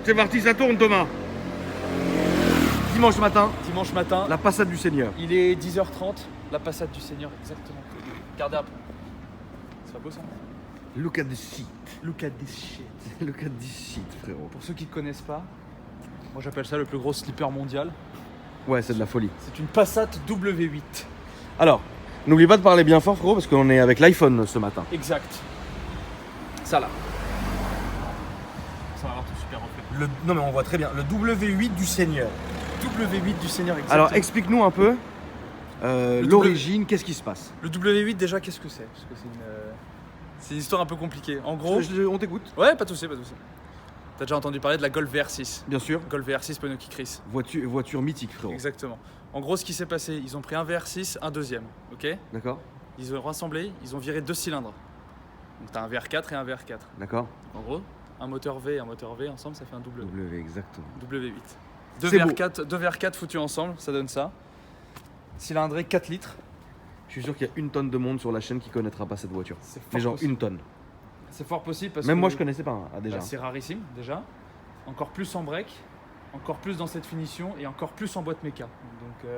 C'est parti, ça tourne Thomas. Dimanche matin, Dimanche matin, la Passat du Seigneur. il est 10h30, la Passat du Seigneur, exactement. Regardez un peu. C'est pas beau ça? Look at the shit. Look at this shit. Look at this shit, frérot. Pour ceux qui ne connaissent pas, moi j'appelle ça le plus gros slipper mondial. Ouais, c'est de la folie. C'est une Passat W8. Alors, n'oublie pas de parler bien fort, frérot, parce qu'on est avec l'iPhone ce matin. Exact. Ça là. Ça va avoir tout super reflet. Non, mais on voit très bien. Le W8 du Seigneur. W8 du Seigneur, exactement. Alors, explique-nous un peu l'origine, qu'est-ce qui se passe? Le W8 déjà, qu'est-ce que c'est? Parce que c'est une histoire un peu compliquée. En gros... On t'écoute. Ouais, pas de soucis, pas de soucis. T'as déjà entendu parler de la Golf VR6? Bien sûr. Golf VR6 Pneu qui crisse. Voiture mythique, frérot. Exactement. En gros, ce qui s'est passé, ils ont pris un VR6, un deuxième, ok? D'accord. Ils ont rassemblé, ils ont viré 2 cylindres. Donc t'as un VR4 et un VR4. D'accord. En gros, un moteur V et un moteur V ensemble, ça fait un W. W, exactement. W8. Deux C'est beau. VR4 foutus ensemble, ça donne ça. Cylindré 4 litres. Je suis sûr qu'il y a une tonne de monde sur la chaîne qui connaîtra pas cette voiture. C'est fort Mais genre possible. une tonne. C'est fort possible parce Même que moi je connaissais pas déjà. bah, c'est rarissime déjà. Encore plus en break, encore plus dans cette finition et encore plus en boîte méca. Donc,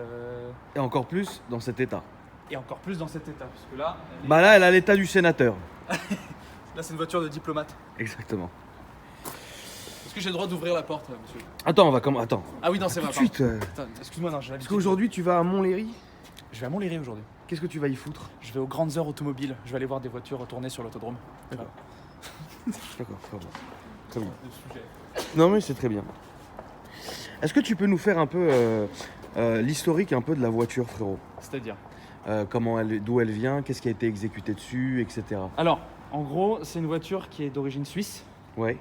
Et encore plus dans cet état. et encore plus dans cet état. Parce que là, Bah là elle a l'état du sénateur. là c'est une voiture de diplomate. Exactement. Est-ce que j'ai le droit d'ouvrir la porte, monsieur? Attends, on va comme. Attends. Ah oui, non, c'est Tout vrai. de suite. Attends, excuse-moi, non, j'ai Parce l'habitude. qu'aujourd'hui tu vas à Montlhéry. Je vais à Montlhéry aujourd'hui. Qu'est-ce que tu vas y foutre? Je vais aux grandes heures automobiles. Je vais aller voir des voitures tourner sur l'autodrome. D'accord. D'accord, très bien. Très bien. Le sujet. Non mais c'est très bien. Est-ce que tu peux nous faire un peu l'historique un peu de la voiture, frérot? C'est-à-dire? D'où elle vient, qu'est-ce qui a été exécuté dessus, etc. Alors, en gros, c'est une voiture qui est d'origine suisse, Ouais.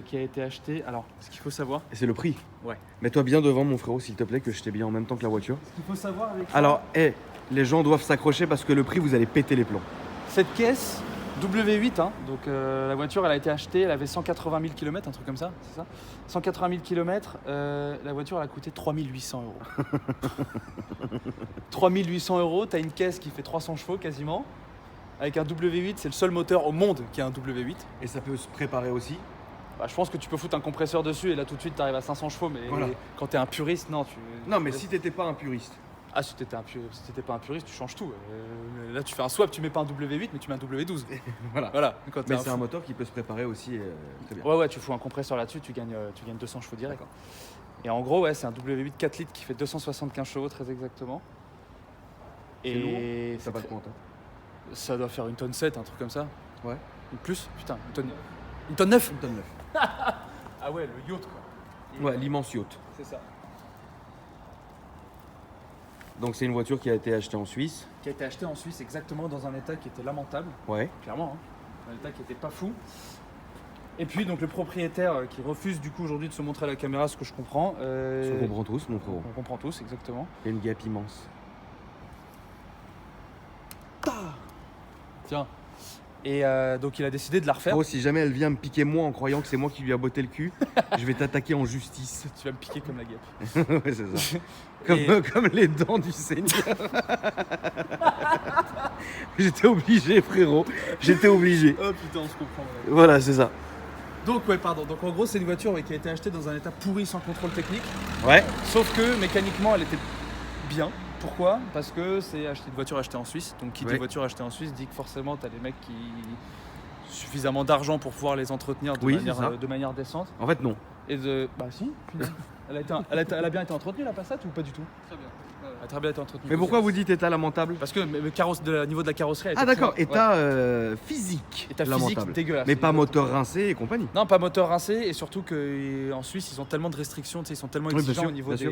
qui a été achetée. Alors, ce qu'il faut savoir. Et c'est le prix. Ouais. Mets-toi bien devant mon frérot s'il te plaît, que je t'ai bien en même temps que la voiture. Ce qu'il faut savoir avec ça, Alors, les gens doivent s'accrocher parce que le prix, vous allez péter les plombs. cette caisse W8, hein, donc la voiture, elle a été achetée, elle avait 180 000 km, un truc comme ça, c'est ça? 180 000 km, la voiture, elle a coûté 3 800 euros. 3 800 euros, t'as une caisse qui fait 300 chevaux quasiment. Avec un W8, c'est le seul moteur au monde qui a un W8. Et ça peut se préparer aussi. Bah, je pense que tu peux foutre un compresseur dessus et là tout de suite t'arrives à 500 chevaux, mais Voilà. quand t'es un puriste, non. Non, mais si t'étais pas un puriste. Ah, si t'étais pas un puriste, tu changes tout. Là, tu fais un swap, tu mets pas un W8, mais tu mets un W12. Voilà. Voilà. Quand t'es Mais c'est un fou. moteur qui peut se préparer aussi très bien. Ouais, tu fous un compresseur là-dessus, tu gagnes 200 chevaux direct. Et en gros, ouais, c'est un W8 4 litres qui fait 275 chevaux très exactement. C'est Et lourd. c'est Ça va le très- compte. ça doit faire une tonne 7, un truc comme ça. Ouais. Ou plus, putain, une tonne 9. Une tonne 9. Ah ouais, le yacht quoi. Ouais, l'immense yacht. C'est ça. Donc c'est une voiture qui a été achetée en Suisse. Qui a été acheté en Suisse exactement dans un état qui était lamentable, Ouais. clairement, hein. Un état qui était pas fou. Et puis donc le propriétaire qui refuse du coup aujourd'hui de se montrer à la caméra, ce que je comprends. Ça on comprend tous, mon frérot. On comprend tous, exactement. Il y a une gap immense. Tiens. Et donc il a décidé de la refaire. Frérot, si jamais elle vient me piquer moi en croyant que c'est moi qui lui a botté le cul, je vais t'attaquer en justice. Tu vas me piquer comme la guêpe. Ouais, c'est ça. Et- Comme les dents du Seigneur. J'étais obligé, frérot. J'étais obligé. Oh putain, on se comprend. Ouais. Voilà, c'est ça. Donc ouais, pardon. Donc en gros, c'est une voiture qui a été achetée dans un état pourri sans contrôle technique. Ouais. Sauf que mécaniquement, elle était bien. Pourquoi? Parce que c'est une voiture achetée en Suisse. Donc qui dit Ouais. voiture achetée en Suisse dit que forcément tu as des mecs qui suffisamment d'argent pour pouvoir les entretenir Oui, c'est ça. de manière décente. En fait, non. Et de. Bah si, finalement. Elle a bien été entretenue la Passat ou pas du tout? Très bien. Elle a très bien été entretenue. Mais pourquoi vous dites état lamentable? Parce que le niveau de la carrosserie. elle Ah était d'accord, très- état ouais. physique. État lamentable. physique dégueulasse. Mais pas exactement. moteur rincé et compagnie. Non, pas moteur rincé et surtout qu'en Suisse ils ont tellement de restrictions, tu sais, ils sont tellement Oui, bien exigeants sûr, au niveau bien sûr.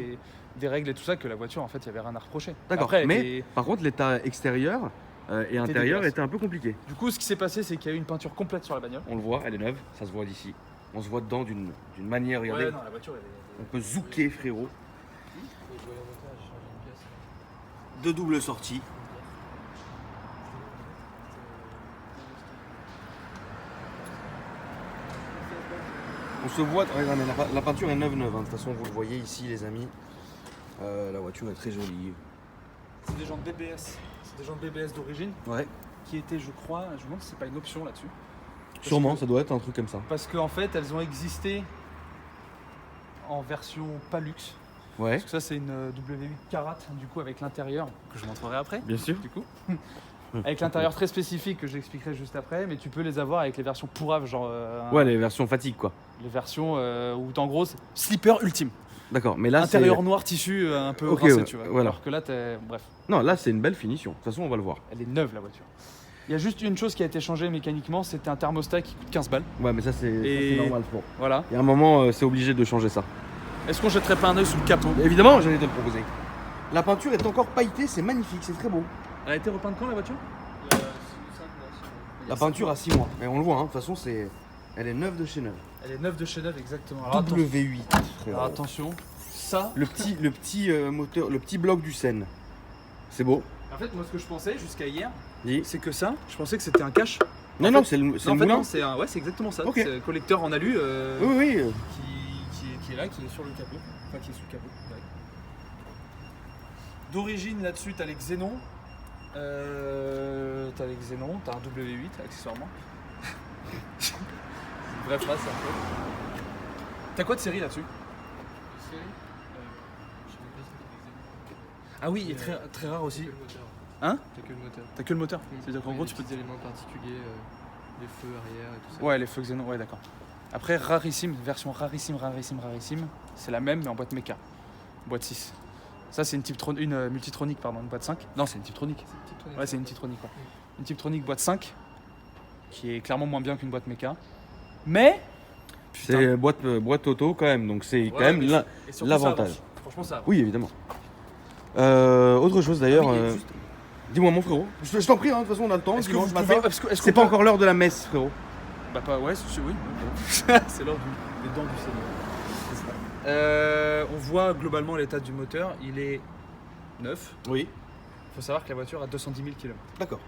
des règles et tout ça que la voiture en fait il y avait rien à reprocher. D'accord. Après, elle Mais était- par contre, l'état extérieur et intérieur dégueulasse. était un peu compliqué. Du coup ce qui s'est passé c'est qu'il y a eu une peinture complète sur la bagnole. On le voit, elle est neuve, ça se voit d'ici. On se voit dedans d'une manière, regardez. Ouais, non, la voiture On peut zouker, frérot. De double sortie. On se voit, regarde, mais la peinture est neuve. Hein. De toute façon, vous le voyez ici, les amis. La voiture est très jolie. c'est des jantes BBS. C'est des jantes BBS d'origine Ouais. qui étaient, je crois, je me demande si c'est pas une option là-dessus. Sûrement, ça doit être un truc comme ça. Parce qu'en fait elles ont existé en version Palux. Ouais, Parce que ça, c'est une W8 Karat, du coup, avec l'intérieur, que je montrerai après, bien sûr. du coup. Avec l'intérieur très spécifique que j'expliquerai juste après, mais tu peux les avoir avec les versions pourraves, genre Ouais, les versions fatigue quoi. les versions où en gros c'est slipper ultime. D'accord, mais là Intérieur noir tissu un peu Ok, rincé, ouais, tu vois. voilà. Alors que là, bref, Non, là c'est une belle finition. De toute façon, on va le voir. elle est neuve la voiture. Il y a juste une chose qui a été changée mécaniquement, c'était un thermostat qui coûte 15 balles. Ouais, mais ça c'est normal. Pour. Voilà. Il y a un moment, c'est obligé de changer ça. Est-ce qu'on jetterait pas un œil sous le capot? Évidemment, j'allais te le proposer. La peinture est encore pailletée, c'est magnifique, c'est très beau. Elle a été repeinte quand la voiture? La peinture a 6 mois, mais on le voit, hein. De toute façon, elle est neuve de chez neuve. Elle est neuve de chez neuve, exactement. Alors, W8. alors attention, ça. Le petit moteur, le petit bloc du Seine. C'est beau. En fait, moi ce que je pensais jusqu'à hier, Dis. c'est que ça, je pensais que c'était un cache. Non, En non, fait- c'est le Non, en fait, moulin. non, c'est exactement ça. Ok. C'est un collecteur en alu Oui, oui. qui est là, qui est sur le capot. Enfin, qui est sous le capot. direct. D'origine, là-dessus, t'as les Xénon. T'as les Xénon, t'as un W8 accessoirement. C'est une vraie phrase, ça. T'as quoi de série là-dessus? Ah oui, et très, très rare aussi. Hein? T'as que le moteur. T'as que le moteur. C'est-à-dire qu'en gros, tu tu peux. des éléments particuliers, les feux arrière et tout ça. Ouais, les feux Xénon, ouais, d'accord. Après, rarissime, version rarissime, c'est la même, mais en boîte méca. Boîte 6. Ça, c'est une Multitronic, pardon, une boîte 5. Non, c'est une Tiptronic. Ouais, c'est une Tiptronic, ouais. Une Tiptronic boîte 5, qui est clairement moins bien qu'une boîte méca. Mais. C'est boîte auto quand même, donc c'est quand Ouais, même mais là. et surtout, l'avantage. ça avance. Franchement, ça avance. Oui, évidemment. Autre chose d'ailleurs. Ah oui, et juste- Dis-moi, mon frérot. Je t'en prie, hein, de toute façon, on a le temps. Est-ce que dimanche vous matin. pouvez. C'est pas encore l'heure de la messe, frérot. Bah, pas. Ouais, oui. C'est l'heure des dents du Seigneur. On voit globalement l'état du moteur. Il est neuf. Oui. Il faut savoir que la voiture a 210 000 km. D'accord.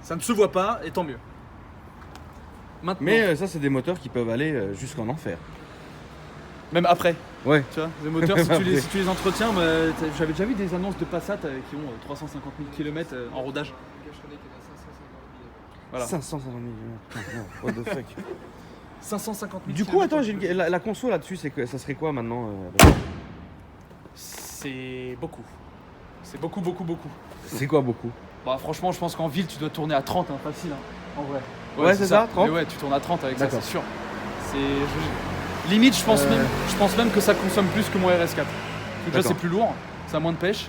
Ça ne se voit pas, et tant mieux. Maintenant, Mais ça, c'est des moteurs qui peuvent aller jusqu'en enfer. même après, Ouais. tu vois, les moteurs, si tu Après. si tu les entretiens, bah, j'avais déjà vu des annonces de Passat qui ont 350 000 km en rodage. Le cache-chronique est à 550 000 €. Voilà. 550 000. What the fuck. 550 000 Du coup, attends, la conso là-dessus, ça serait quoi maintenant C'est beaucoup. C'est beaucoup. C'est quoi beaucoup Bah, franchement, je pense qu'en ville, tu dois tourner à 30, hein, facile, hein, en vrai. Ouais, c'est ça, 30. Mais ouais, tu tournes à 30 avec ça, D'accord. c'est sûr. Limite, je pense même que ça consomme plus que mon RS4. Déjà, D'accord. c'est plus lourd, ça a moins de pêche.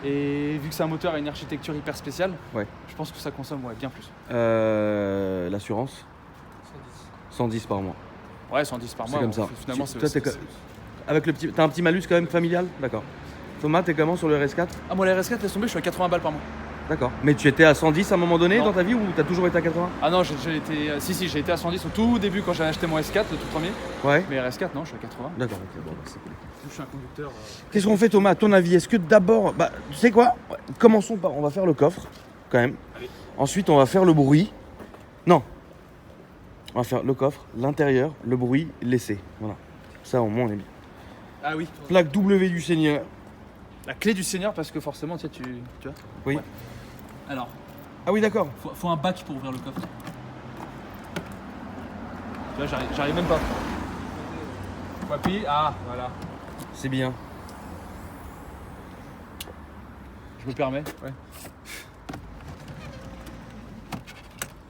Et vu que c'est un moteur à une architecture hyper spéciale, Ouais. je pense que ça consomme bien plus. L'assurance 110. 110 par mois. Ouais, 110 par C'est mois. comme bon, ça. Finalement, Toi, avec le petit, t'as un petit malus quand même familial, d'accord. Thomas, t'es comment sur le RS4? Ah, moi, la RS4, laisse tomber, je suis à 80 balles par mois. D'accord. Mais tu étais à 110 à un moment donné Non. dans ta vie ou t'as toujours été à 80? Ah non, j'ai été. J'ai été à 110 au tout début quand j'ai acheté mon S4, le tout premier. Ouais. Mais RS4, non, je suis à 80. D'accord, ok, bon, bah, c'est cool. Je suis un conducteur. Qu'est-ce qu'on fait, Thomas, à ton avis? Est-ce que d'abord, bah, tu sais quoi? Commençons par, on va faire le coffre, quand même. Allez. Ensuite, on va faire le bruit. Non. On va faire le coffre, l'intérieur, le bruit, l'essai. Voilà. Ça, au moins, on est bien. Ah oui. Plaque W du Seigneur. La clé du Seigneur, parce que forcément, tu vois. Oui. Ouais. Alors, Ah oui, d'accord. faut un bac pour ouvrir le coffre. Tu vois, j'arrive même pas. Faut appuyer. Ah, voilà. C'est bien. Je me permets. Ouais.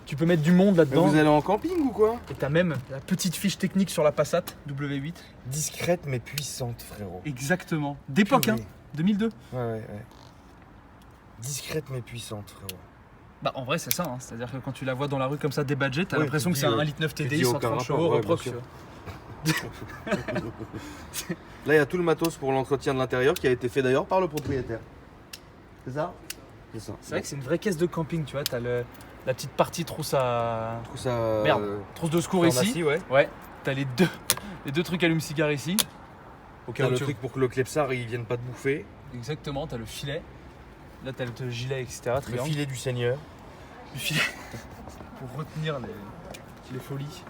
Tu peux mettre du monde là-dedans. Vous allez en camping ou quoi? Et t'as même la petite fiche technique sur la Passat W8. Discrète mais puissante, frérot. Exactement. D'époque, hein. 2002. Ouais. Discrète mais puissante, frérot. Bah en vrai c'est ça, hein. C'est-à-dire que quand tu la vois dans la rue comme ça débadgée, t'as Ouais, l'impression tu que c'est dis, un ouais. 1,9 litre Tu TDI dis 130 aucun chevaux rapport, ouais, reproc. bien tu sûr. vois. Là, il y a tout le matos pour l'entretien de l'intérieur qui a été fait d'ailleurs par le propriétaire. C'est ça? C'est ça. C'est vrai que c'est une vraie caisse de camping, tu vois, t'as la petite partie trousse à... Du coup, ça. Merde. Trousse de secours ici. Pharmacie, ouais. Ouais. T'as les deux trucs allume-cigare ici. Au cas T'as où le tu- truc pour que le clepsar il vienne pas te bouffer. Exactement, t'as le filet. Là t'as le gilet, etc. Le triangle. filet du Seigneur. Le filet. Pour retenir les folies.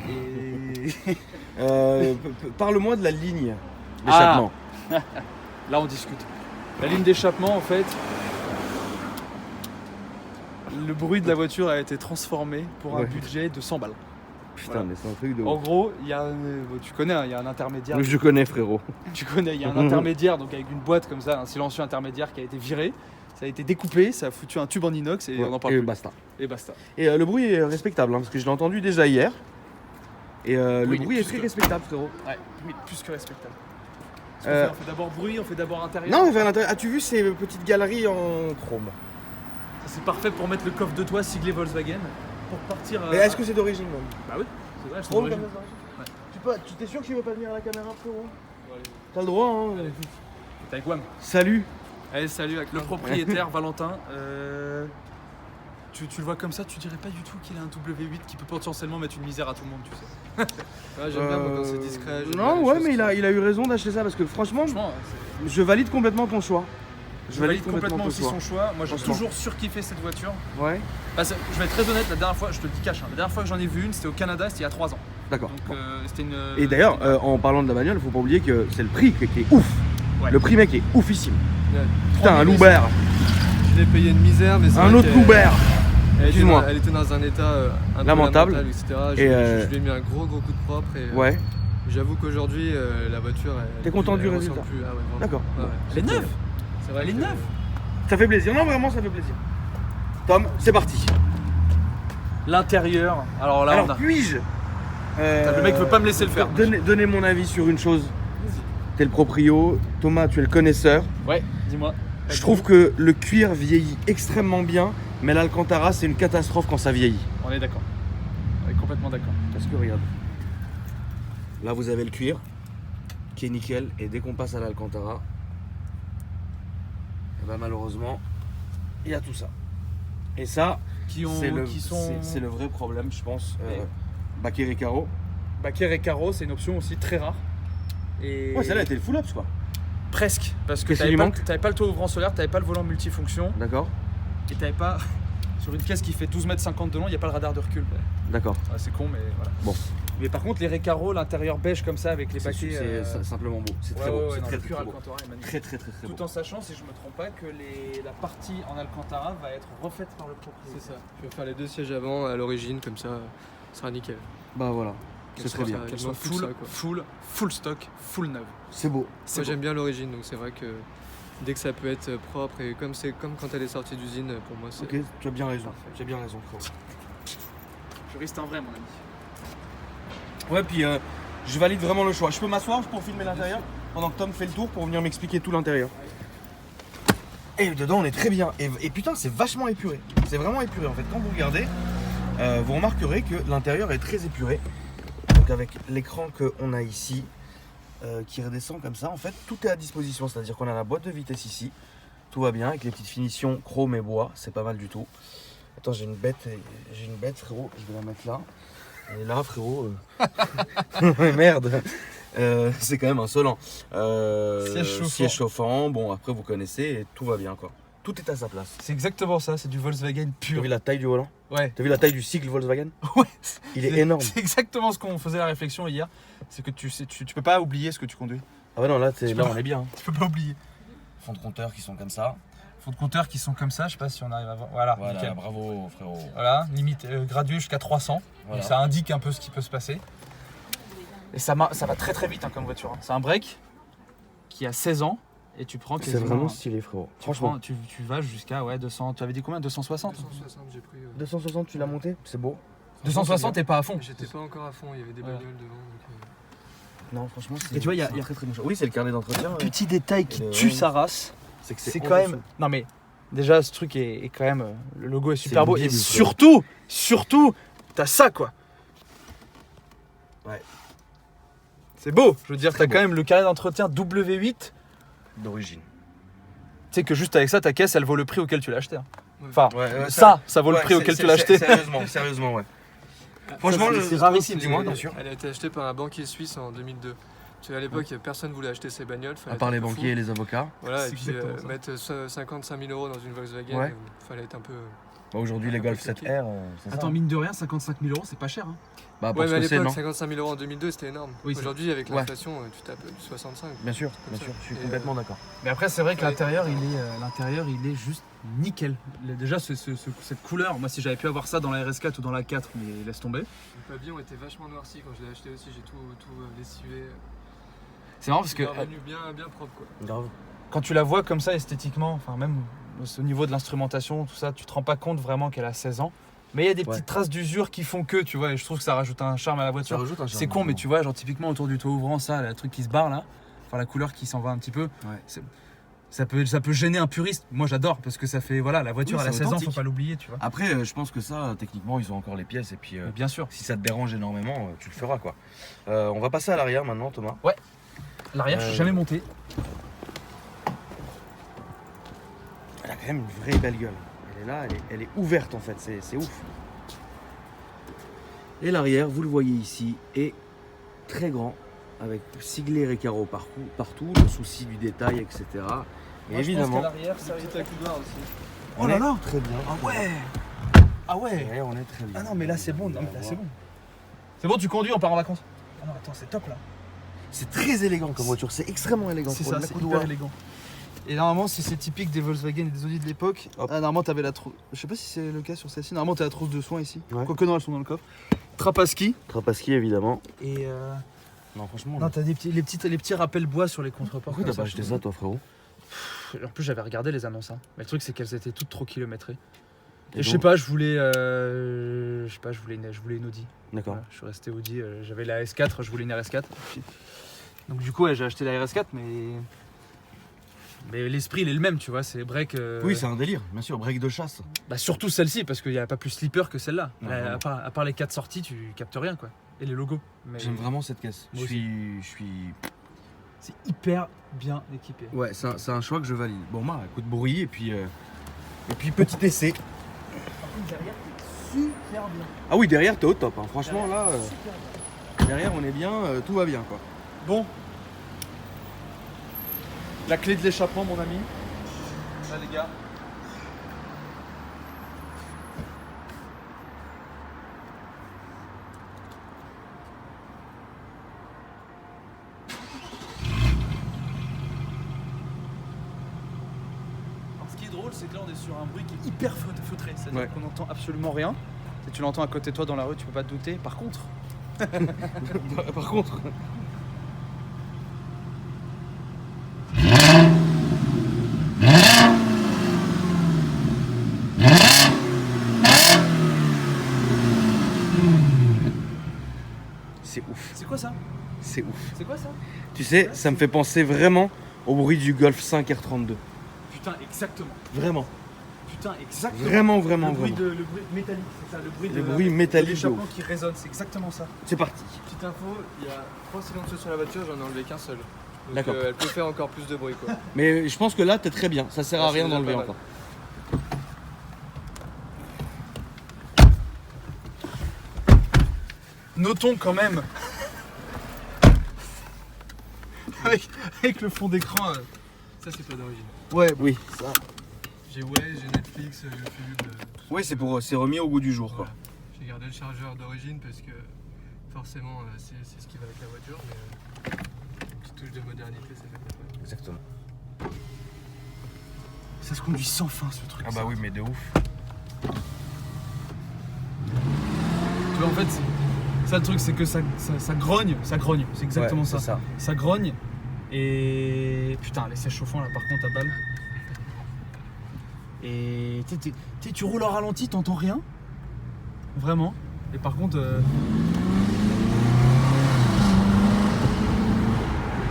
Et... Parle-moi de la ligne d'échappement. Là on discute. La ligne d'échappement en fait, le bruit de la voiture a été transformé pour un Ouais. budget de 100 balles. Putain, Voilà. mais c'est un truc de En ouf. gros, il y a tu connais, hein, il y a un intermédiaire. Oui, je connais, frérot. Tu connais, il y a un intermédiaire donc avec une boîte comme ça, un silencieux intermédiaire qui a été viré. Ça a été découpé, ça a foutu un tube en inox et on en parle Et plus. basta. Et basta. Et le bruit est respectable, hein, parce que je l'ai entendu déjà hier. Et le Oui, bruit est plus très que- respectable, frérot. Ouais, oui, plus que respectable. Euh, On fait d'abord bruit, on fait d'abord intérieur. Non, mais vers l'intérieur. As-tu vu ces petites galeries en chrome? C'est parfait pour mettre le coffre de toit siglé Volkswagen pour partir. Mais est-ce que c'est d'origine, même? Bah oui, c'est vrai, c'est Chrome d'origine. comme ça. Ouais. Tu t'es sûr que tu veux pas venir à la caméra, frérot? Allez. T'as le droit, hein. T'es avec WAM. Salut. Allez, salut avec le propriétaire Valentin. Tu le vois comme ça, tu dirais pas du tout qu'il a un W8 qui peut potentiellement mettre une misère à tout le monde, tu sais. Ouais, j'aime bien moi, quand c'est discret. j'aime bien Non, les ouais, choses mais qui- il a eu raison d'acheter ça parce que franchement, Franchement, je valide complètement ton choix. je valide complètement ton aussi choix. son choix. Moi, j'ai Franchement. toujours surkiffé cette voiture. Ouais, Bah, je vais être très honnête, la dernière fois, je te le dis cash, hein, la dernière fois que j'en ai vu une, c'était au Canada, c'était il y a 3 ans. d'accord. Donc Bon. c'était une. Et d'ailleurs, en parlant de la bagnole, faut pas oublier que c'est le prix qui est ouf. Ouais. Le prix, mec, est oufissime. Ouais. Putain, un 3000, Loubert. Je l'ai payé une misère, mais c'est Un vrai autre qu'elle- Loubert. elle était Excuse-moi. dans- Elle était dans un état un peu Lamentable. etc. Je, Et, je lui ai mis un gros coup de propre et Ouais, j'avoue qu'aujourd'hui la voiture. T'es content du elle ressemble résultat? plus. Ah ouais, vraiment. d'accord. Ouais, ouais. Elle est neuve. C'est vrai Elle est que- neuve. Ça fait plaisir. Non, vraiment, ça fait plaisir. Tom, c'est parti. L'intérieur, alors là, on Alors, a. puis-je Le mec veut pas me laisser le faire. Donner mon avis sur une chose. T'es le proprio, Thomas, tu es le connaisseur. Ouais, dis-moi. Je trouve que le cuir vieillit extrêmement bien, mais l'Alcantara, c'est une catastrophe quand ça vieillit. On est d'accord. On est complètement d'accord. Parce que regarde, là vous avez le cuir qui est nickel, et dès qu'on passe à l'Alcantara, eh ben, malheureusement, il y a tout ça. Et ça, Qui ont, c'est le, qui sont. c'est le vrai problème, je pense. Ouais. Baquet et Caro. Baquet et carreau, c'est une option aussi très rare. Et Ouais, celle-là était le full ups quoi. presque, parce que Qu'est-ce qui t'avais lui pas, manque t'avais pas le toit ouvrant solaire, t'avais pas le volant multifonction, D'accord. et t'avais pas sur une caisse qui fait 12,50 m de long, il n'y a pas le radar de recul. D'accord. Ouais, c'est con, mais voilà. Bon. Mais par contre, les Recaro, l'intérieur beige comme ça avec les C'est baquets. simplement beau. C'est Ouais, très ouais, beau. ouais, C'est non, très, le très, cuir très beau. Alcantara est magnifique. Très très très très Tout beau. en sachant, si je me trompe pas, que la partie en Alcantara va être refaite par le C'est propriétaire. ça. Je vais faire les deux sièges avant à l'origine, comme ça, ça sera nickel. Bah voilà. C'est Qu'elle très bien. soit- Qu'elle Il soit manque plus que ça, quoi. full stock, full neuve. C'est beau. C'est Moi beau. j'aime bien l'origine, donc c'est vrai que dès que ça peut être propre et comme quand elle est sortie d'usine, pour moi c'est. Ok, tu as bien raison. Parfait. Tu as bien raison, frérot. Juriste en vrai, mon ami. Ouais, puis je valide vraiment le choix. Je peux m'asseoir pour filmer l'intérieur pendant que Tom fait le tour pour venir m'expliquer tout l'intérieur. Et dedans, on est très bien. Et putain, c'est vachement épuré. C'est vraiment épuré en fait. Quand vous regardez, vous remarquerez que l'intérieur est très épuré. Donc avec l'écran qu'on a ici, qui redescend comme ça, en fait, tout est à disposition. C'est-à-dire qu'on a la boîte de vitesse ici. Tout va bien avec les petites finitions chrome et bois. C'est pas mal du tout. Attends, j'ai une bête, frérot. Je vais la mettre là. Et là, frérot. Merde. C'est quand même insolent. Siège chauffant. Chauffant. Bon, après, vous connaissez et tout va bien, quoi. Tout est à sa place. C'est exactement ça, c'est du Volkswagen T'as pur. vu la taille du volant? Ouais. T'as vu la taille du cycle Volkswagen? Ouais. Il est énorme. C'est exactement ce qu'on faisait la réflexion hier. C'est que tu peux pas oublier ce que tu conduis. Ah ouais, non, là, peux là pas. on est bien. Tu peux pas oublier. Fonds de compteur qui sont comme ça. Faut de compteurs qui sont comme ça, je sais pas si on arrive à voir. Voilà, Voilà, nickel. bravo, frérot. Voilà, limite gradué jusqu'à 300. Voilà. Donc ça indique un peu ce qui peut se passer. Et ça va très très vite hein, comme voiture. hein. C'est un break qui a 16 ans et tu prends C'est quasiment. vraiment stylé, frérot. Franchement. Tu vas jusqu'à 200. Tu avais dit combien? 260 260 j'ai pris. 260, tu l'as monté? C'est beau. 260 t'es pas à fond. J'étais pas encore à fond, il y avait des Voilà. bagnoles devant. Donc, Non, franchement, c'est. Et tu vois, il y a- c'est un très très bon choix. Oui, c'est le carnet d'entretien. Petit détail qui Et tue ouais. sa race. C'est que C'est en quand même. dessous. Non mais déjà ce truc est quand même. Le logo est super une beau. Et bible, quoi. surtout, t'as ça quoi. Ouais. C'est beau. Je veux dire, Très t'as quand même le carnet d'entretien W8. D'origine. Tu sais que juste avec ça, ta caisse elle vaut le prix auquel tu l'as acheté. hein. Ouais. Enfin, Ouais, ça vaut le ouais, prix auquel tu l'as acheté. Sérieusement, ouais. Franchement, c'est rarissime. Dis-moi, bien sûr. Elle a été achetée par un banquier suisse en 2002. Tu sais, à l'époque, personne voulait acheter ses bagnoles. À part les banquiers et les avocats. Voilà, C'est et puis exactement ça. mettre 55 000 euros dans une Volkswagen, Ouais. fallait être un peu. Bah, aujourd'hui, les Un Golf peu cliqué. 7R, c'est ça. Attends, mine de rien, 55 000 euros, c'est pas cher. Hein. Bah, pour Ouais, ce mais à que c'est, l'époque, non? 55 000 euros en 2002, c'était énorme. Oui, c'est- Aujourd'hui, avec Ouais. l'inflation, tu tapes du 65. Bien sûr, Comme ça. je suis Et, complètement d'accord. Mais après, c'est vrai que Ouais. l'intérieur, il est juste nickel. Déjà, cette couleur, moi si j'avais pu avoir ça dans la RS4 ou dans la 4, mais laisse tomber. Le pavillon était vachement noirci quand je l'ai acheté aussi, j'ai tout lessivé. C'est marrant parce que Il est revenu bien propre quoi. Grave. quand tu la vois comme ça esthétiquement, enfin même au niveau de l'instrumentation, tout ça, tu te rends pas compte vraiment qu'elle a 16 ans. Mais il y a des petites traces d'usure qui font que, tu vois, et je trouve que ça rajoute un charme à la voiture. C'est con, mais tu vois, genre typiquement autour du toit ouvrant, ça, le truc qui se barre là, enfin la couleur qui s'en va un petit peu, ça peut gêner un puriste. Moi j'adore parce que ça fait, voilà, la voiture elle a 16 ans, faut pas l'oublier, tu vois. Après, je pense que ça, techniquement, ils ont encore les pièces et puis Bien sûr. si ça te dérange énormément, tu le feras quoi. On va passer à l'arrière maintenant, Thomas. L'arrière, je suis jamais monté. Elle a quand même une vraie belle gueule. Elle est là, elle est ouverte en fait, c'est ouf. Et l'arrière, vous le voyez ici, est très grand, avec siglé et carreaux partout, le souci du détail, etc. Et évidemment, l'arrière, ça Petit accoudoir aussi. on est très bien. Ah ouais. Ah ouais. Ouais, on est très bien. Ah non, mais là c'est bon, non, mais là c'est bon. C'est bon, tu conduis, on part en vacances. Ah non, attends, c'est top là. C'est très élégant comme voiture, c'est extrêmement élégant. C'est pour ça, le c'est accoudoir. hyper élégant. Et normalement, c'est typique des Volkswagen et des Audi de l'époque. Hop. Ah, normalement, t'avais la trousse. Je sais pas si c'est le cas sur celle-ci. Normalement, t'as la trousse de soins ici. Ouais. Quoique non, elles sont dans le coffre. Trappe à ski. Trapaski évidemment. Et Non, franchement. non, t'as les petits rappels bois sur les contreports. Pourquoi t'as pas acheté ça, toi, frérot? En plus, j'avais regardé les annonces. Hein. Mais le truc, c'est qu'elles étaient toutes trop kilométrées. Et je donc sais pas, je voulais une Audi. D'accord. Voilà, je suis resté Audi. J'avais la S4, je voulais une RS4. Donc du coup, ouais, j'ai acheté la RS4, mais l'esprit, il est le même, tu vois. C'est break. Oui, c'est un délire, bien sûr, break de chasse. Bah surtout celle-ci, parce qu'il n'y a pas plus slipper que celle-là. Non, Là, vraiment. à part les 4 sorties, tu captes rien, quoi. Et les logos. Mais J'aime vraiment cette caisse. Moi Je suis. c'est hyper bien équipé. Ouais, c'est un choix que je valide. Bon, bah, coup de bruit et puis petit essai. Par contre, derrière, t'es super bien. Ah oui, derrière, t'es au top. Hein. Franchement, là, derrière, on est bien, tout va bien, quoi. Bon. La clé de l'échappement, mon ami. Là, les gars. Alors, ce qui est drôle, c'est que là, on est sur un bruit qui est hyper feutré. C'est-à-dire Ouais. qu'on n'entend absolument rien. Si tu l'entends à côté de toi dans la rue, tu peux pas te douter. Par contre, Par contre. C'est ouf, c'est quoi ça? c'est ouf. C'est quoi ça? Tu sais, ça me fait penser vraiment au bruit du Golf 5 R32. Putain, exactement. Vraiment, Putain, exactement. vraiment, Le vraiment, bruit, vraiment. le bruit métallique, c'est ça, le bruit, Le bruit métallique de l'échappement ouf. qui résonne, c'est exactement ça. C'est parti. Petite info, il y a 3 silencieux sur la voiture, j'en ai enlevé qu'un seul. Donc D'accord. elle peut faire encore plus de bruit quoi. Mais je pense que là, t'es très bien. Ça sert à Ouais, c'est rien déjà d'enlever pas mal. encore. Notons quand même, avec le fond d'écran, Ça c'est pas d'origine. ouais, Oui, ça. J'ai j'ai Netflix, YouTube. Oui, c'est remis au goût du jour, quoi. Voilà. J'ai gardé le chargeur d'origine parce que forcément c'est ce qui va avec la voiture, mais une petite touche de modernité ça fait pas mal. Exactement. ça se conduit sans fin ce truc. Ah bah oui, mais de ouf. Tu vois, en fait, ça le truc, c'est que ça grogne, c'est exactement Ouais, ça. c'est ça. Ça grogne, et putain, les sièges chauffants là par contre à balle. Et tu roules en ralenti, t'entends rien, vraiment. Et par contre,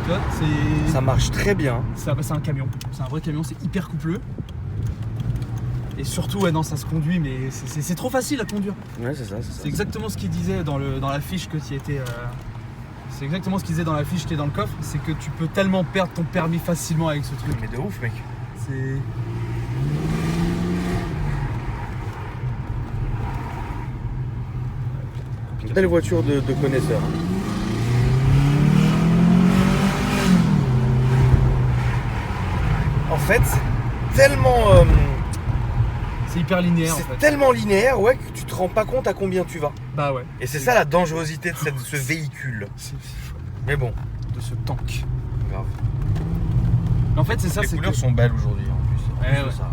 tu vois, Ça marche très bien. c'est un camion, c'est un vrai camion, c'est hyper coupleux. Et surtout, ouais, non, ça se conduit, mais c'est trop facile à conduire. Ouais, c'est ça, c'est ça. C'est exactement ce qu'il disait dans la fiche que tu étais. C'est exactement ce qu'il disait dans la fiche qui est dans le coffre, c'est que tu peux tellement perdre ton permis facilement avec ce truc. Mais de ouf, mec. C'est. Une belle voiture de connaisseur. En fait, c'est tellement, C'est hyper linéaire en fait. tellement linéaire, ouais, que tu te rends pas compte à combien tu vas. Bah ouais. Et c'est ça la dangerosité de ce véhicule. C'est Mais bon, de ce tank. grave. En fait, c'est ça, Les c'est couleurs que. sont belles aujourd'hui en plus. Ouais, En plus de ouais. ça.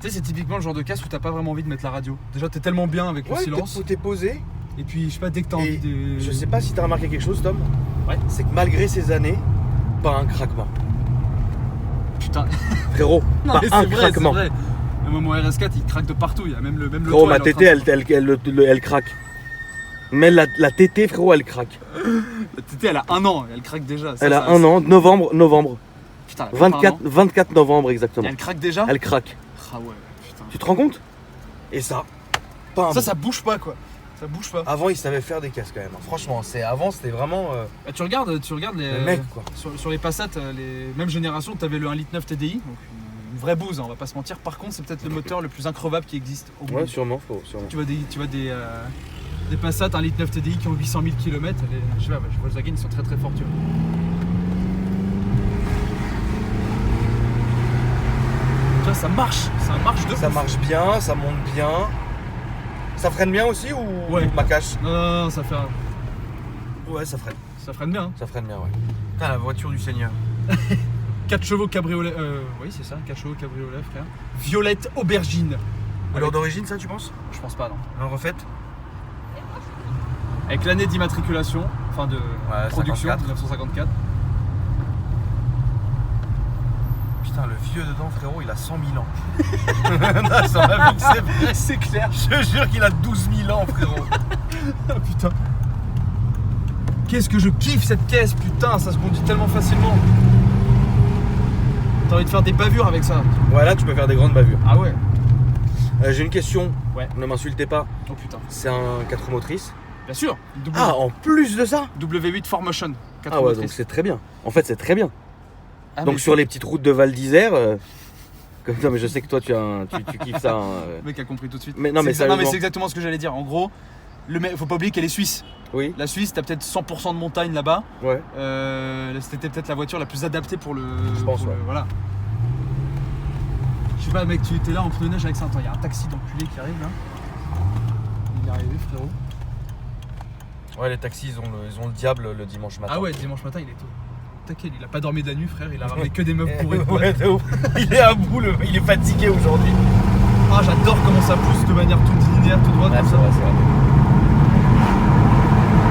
Tu sais, c'est typiquement le genre de caisse où t'as pas vraiment envie de mettre la radio. Déjà, t'es tellement bien avec le silence. T'es posé. Et puis, je sais pas, dès que t'as Et envie de. je sais pas si t'as remarqué quelque chose, Tom. Ouais. C'est que malgré ces années, pas un craquement. Putain. Frérot, Non, pas mais un c'est vrai, craquement. c'est vrai. Même mon RS4, il craque de partout. Il y a même le Frérot, toit, ma il est en tétée, train de- elle craque. Mais la tétée, frérot, elle craque. La tétée, elle a 1 an. Elle craque déjà. Ça, Elle a ça, 1 an, novembre. Putain, elle a pas 24 novembre un an. exactement. Et elle craque déjà. Elle craque. Ah ouais, putain. Tu te rends compte? Et ça, pas un Ça bouge pas quoi. Ça bouge pas. Avant, ils savaient faire des caisses quand même. Franchement, avant, c'était vraiment Bah, tu regardes les. le mec, quoi. Sur les Passat, les mêmes générations, tu avais le 1,9 litre TDI, donc une vraie bouse, hein, on va pas se mentir. Par contre, c'est peut-être le moteur le plus increvable qui existe au monde. Ouais, sûrement, frérot, sûrement. Tu vois des Passat 1,9 litre TDI qui ont 800 000 km. Je sais pas, les Volkswagen ils sont très très forts, tu vois. Tu vois, ça marche de Ça ouf. marche bien, ça monte bien. Ça freine bien aussi ou Ouais. ma cache? Non, ça Ouais, ça freine. bien. Hein. Ça freine bien, ouais. Putain, la voiture du Seigneur. 4 chevaux cabriolet. Oui, c'est ça, 4 chevaux cabriolet, frère. Violette aubergine. Alors d'origine, ça, tu penses? Je pense pas, non. Alors refaite? Avec l'année d'immatriculation, enfin de production, 54. 1954. Putain, le vieux dedans, frérot, il a 100 000 ans. Non, ça va, c'est vrai. C'est clair. Je te jure qu'il a 12 000 ans, frérot. Ah putain. Qu'est-ce que je kiffe cette caisse, putain, ça se conduit tellement facilement. T'as envie de faire des bavures avec ça. Voilà, tu peux faire des grandes bavures. Ah ouais. J'ai une question. Ouais. Ne m'insultez pas. Oh putain. C'est un 4 motrices. Bien sûr. Ah, en plus de ça? W8 4Motion. 4 Ah ouais, motrices. donc c'est très bien. En fait, c'est très bien. Ah, Donc mais sur les petites routes de Val d'Isère, comme ça, mais je sais que toi tu kiffes ça. Le mec a compris tout de suite. Mais non, mais c'est sérieusement. exactement ce que j'allais dire. En gros, faut pas oublier qu'elle est suisse. Oui, La Suisse, t'as peut-être 100% de montagne là-bas. ouais. C'était peut-être la voiture la plus adaptée pour le. Je pense, pour le- ouais. Voilà. Je sais pas, mec, tu étais là en pneu neige avec ça. Attends, il y a un taxi d'enculé qui arrive là. Il est arrivé, frérot. Ouais, les taxis ils ont le diable le dimanche matin. Ah ouais, dimanche matin, il est tôt. T'inquiète, il a pas dormi de la nuit, frère. Il a ramené que des meufs bourrées. Ouais, de ouf. Il est à bout, il est fatigué aujourd'hui. Ah, j'adore comment ça pousse de manière toute linéaire, tout droit. Ouais, comme c'est ça. vrai, c'est vrai.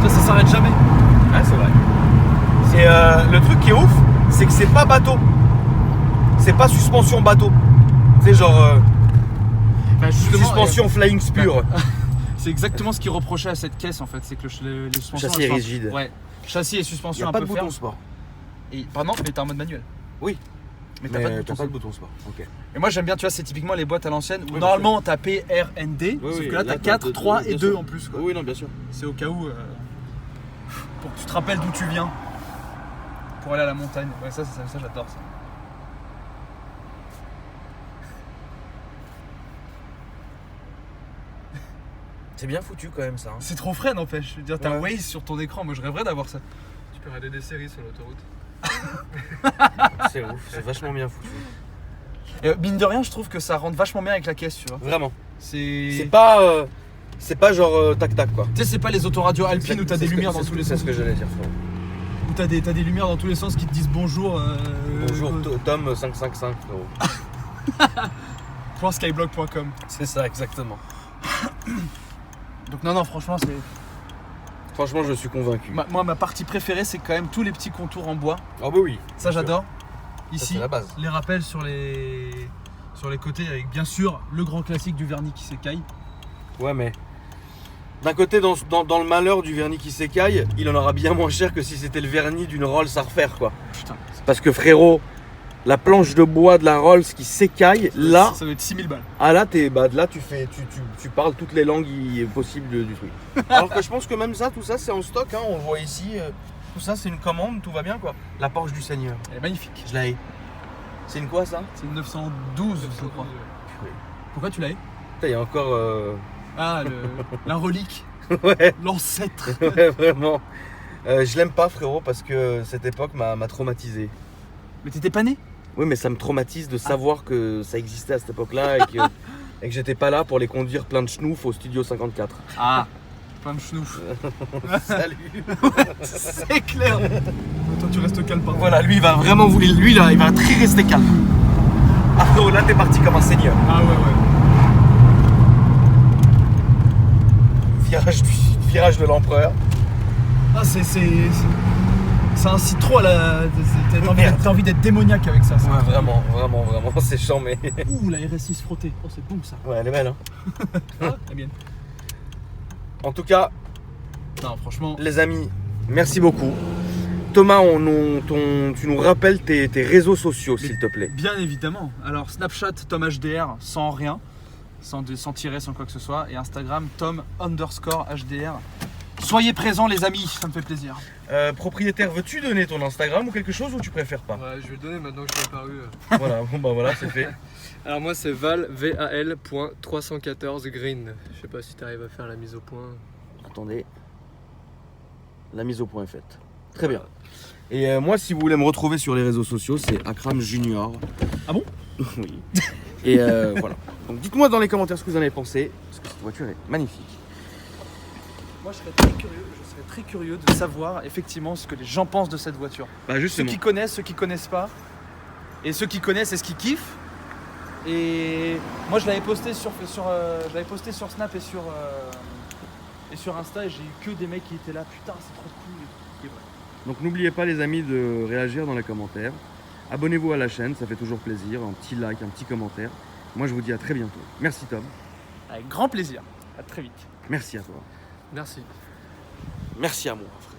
Ça s'arrête jamais. Ouais, c'est vrai. Le truc qui est ouf, c'est que c'est pas bateau. C'est pas suspension bateau. C'est genre Bah, justement, suspension flying pure. c'est exactement ce qu'il reprochait à cette caisse en fait. C'est que les suspensions. Châssis elles sont- rigide. Ouais. Châssis et Il suspension n'y a un pas peu de bouton fermes. sport. Et, pardon, mais t'as un mode manuel. Oui. Mais t'as pas de bouton. pas de bouton sport. Ok. Et moi j'aime bien, tu vois, c'est typiquement les boîtes à l'ancienne où Oui, normalement t'as P, R, N, D, sauf que là t'as 4, 3 et 2 en plus. Quoi. Oui, non, bien sûr. C'est au cas où, pour que tu te rappelles d'où tu viens, pour aller à la montagne. Ouais, ça j'adore ça. C'est bien foutu quand même ça. C'est trop frais n'empêche. Je veux dire, t'as Ouais. Waze sur ton écran, moi je rêverais d'avoir ça. Tu peux regarder des séries sur l'autoroute. C'est ouf, c'est vachement bien foutu. Et, mine de rien, je trouve que ça rentre vachement bien avec la caisse, tu vois. Vraiment. C'est. C'est pas genre tac tac quoi. Tu sais, c'est pas les autoradios alpines où t'as des lumières dans tous les C'est sens. ce que j'allais dire, frérot. Où t'as des lumières dans tous les sens qui te disent bonjour. Bonjour Tom 555 frérot. .skyblog.com. C'est ça exactement. Donc non, franchement, c'est. Franchement, je suis convaincu. Moi, ma partie préférée, c'est quand même tous les petits contours en bois. Ah bah oui. Ça, j'adore. Ici, c'est la base. les rappels sur les côtés, avec bien sûr le grand classique du vernis qui s'écaille. Ouais, mais d'un côté, dans le malheur du vernis qui s'écaille, il en aura bien moins cher que si c'était le vernis d'une Rolls à refaire quoi. Putain. Parce que frérot, la planche de bois de la Rolls qui s'écaille, là, Ça doit être 6000 balles. là tu parles toutes les langues possibles du truc. Alors que je pense que même ça, tout ça c'est en stock, hein, on voit ici, tout ça c'est une commande, tout va bien quoi. La Porsche du Seigneur, Elle est magnifique. je la hais. C'est une quoi ça? C'est une 912, je crois. Pourquoi tu l'as eu? Putain, il y a encore... Ah, la relique, ouais, l'ancêtre. ouais, vraiment. Je l'aime pas frérot parce que cette époque m'a traumatisé. Mais t'étais pas né? Oui, mais ça me traumatise de savoir que ça existait à cette époque-là et que j'étais pas là pour les conduire plein de schnouf au Studio 54. Ah, plein de schnouf. Salut. C'est clair. Toi, tu restes calme, pardon. Voilà, lui il va vraiment il va très rester calme. Ah dos, là t'es parti comme un seigneur. Ah ouais. Virage de l'empereur. Ah c'est incite trop à la... T'as envie d'être démoniaque avec ça. Ouais, vraiment, c'est chiant, mais. Ouh, la RS6 frottée. Oh, c'est bon ça. Ouais, elle est belle, hein. Ah, elle est bien. En tout cas, Non, franchement. les amis, merci beaucoup. Thomas, tu nous rappelles tes réseaux sociaux, s'il te plaît. Bien évidemment. Alors, Snapchat, Tom HDR, sans rien. Sans tirer, sans quoi que ce soit. Et Instagram, Tom_HDR. Soyez présents, les amis, ça me fait plaisir. Propriétaire, veux-tu donner ton Instagram ou quelque chose ou tu préfères pas? Ouais, je vais le donner maintenant que je suis apparu. Voilà, bon bah voilà, c'est fait. Alors moi c'est val.314green. Je sais pas si tu arrives à faire la mise au point. Attendez. La mise au point est faite. Très bien. Et moi, si vous voulez me retrouver sur les réseaux sociaux, c'est Akram Junior. Ah bon? Oui. Et voilà. Donc dites-moi dans les commentaires ce que vous en avez pensé, parce que cette voiture est magnifique. Moi, je serais très curieux de savoir effectivement ce que les gens pensent de cette voiture. Bah Ceux justement. qui connaissent, ceux qui connaissent pas. Et ceux qui connaissent, est-ce qu'ils kiffent? Et moi, je l'avais posté sur Snap et sur Insta, et j'ai eu que des mecs qui étaient là. Putain, c'est trop cool. Et voilà. Donc n'oubliez pas les amis de réagir dans les commentaires. Abonnez-vous à la chaîne, ça fait toujours plaisir. Un petit like, un petit commentaire. Moi je vous dis à très bientôt. Merci Tom. Avec grand plaisir. À très vite. Merci à toi. Merci. Merci à moi frère.